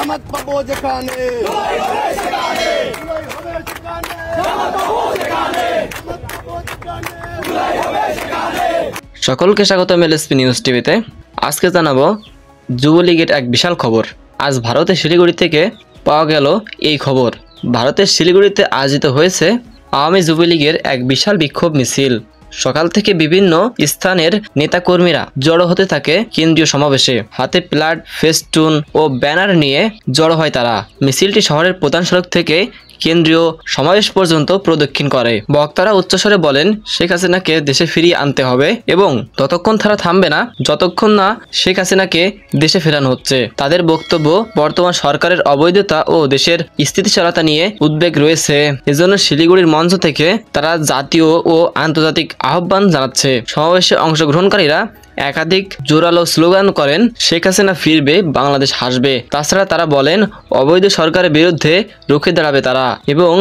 জামাত পাবো যেখানে, সকলকে স্বাগত এলএসপি নিউজ টিভিতে। আজকে জানাবো যুবলীগের এক বিশাল খবর। আজ ভারতের শিলিগুড়ি থেকে পাওয়া গেল এই খবর। ভারতের শিলিগুড়িতে আয়োজিত হয়েছে আওয়ামী যুবলীগের এক বিশাল বিক্ষোভ মিছিল। সকাল থেকে বিভিন্ন স্থানের নেতাকর্মীরা জড়ো হতে থাকে কেন্দ্রীয় সমাবেশে। হাতে প্লাড, ফেস্টুন ও ব্যানার নিয়ে জড়ো হয় তারা। মিছিলটি শহরের প্রধান সড়ক থেকে কেন্দ্রীয় সমাবেশ পর্যন্ত প্রদক্ষিণ করে। বক্তারা উচ্চস্বরে বলেন, শেখ হাসিনাকে দেশে ফিরিয়ে আনতে হবে এবং ততক্ষণ তারা থামবে না যতক্ষণ না শেখ হাসিনাকে দেশে ফেরানো হচ্ছে। তাদের বক্তব্য, বর্তমান সরকারের অবৈধতা ও দেশের স্থিতিশীলতা নিয়ে উদ্বেগ রয়েছে। এজন্য শিলিগুড়ির মঞ্চ থেকে তারা জাতীয় ও আন্তর্জাতিক আহ্বান জানাচ্ছে। সমাবেশে অংশগ্রহণকারীরা একাধিক জোরালো স্লোগান করেন, শেখ হাসিনা ফিরবে, বাংলাদেশ হাসবে। তাছাড়া তারা বলেন, অবৈধ সরকারের বিরুদ্ধে রুখে দাঁড়াবে তারা এবং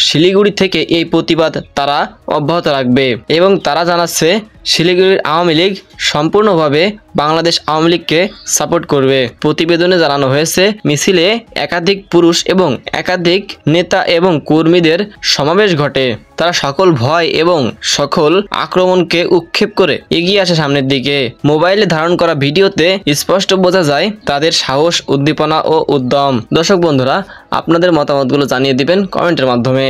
শিলিগুড়ি থেকে এই প্রতিবাদ তারা অব্যাহত রাখবে। এবং তারা জানাচ্ছে, শিলিগুড়ির আওয়ামী লীগ সম্পূর্ণভাবে বাংলাদেশ আওয়ামী লীগকে সাপোর্ট করবে। প্রতিবেদনে জানানো হয়েছে, মিছিলে একাধিক পুরুষ এবং একাধিক নেতা এবং কর্মীদের সমাবেশ ঘটে। তারা সকল ভয় এবং সকল আক্রমণকে উৎক্ষেপ করে এগিয়ে আসে সামনের দিকে। মোবাইলে ধারণ করা ভিডিওতে স্পষ্ট বোঝা যায় তাদের সাহস, উদ্দীপনা ও উদ্যম। দর্শক বন্ধুরা, আপনাদের মতামতগুলো জানিয়ে দিবেন কমেন্টের মাধ্যমে।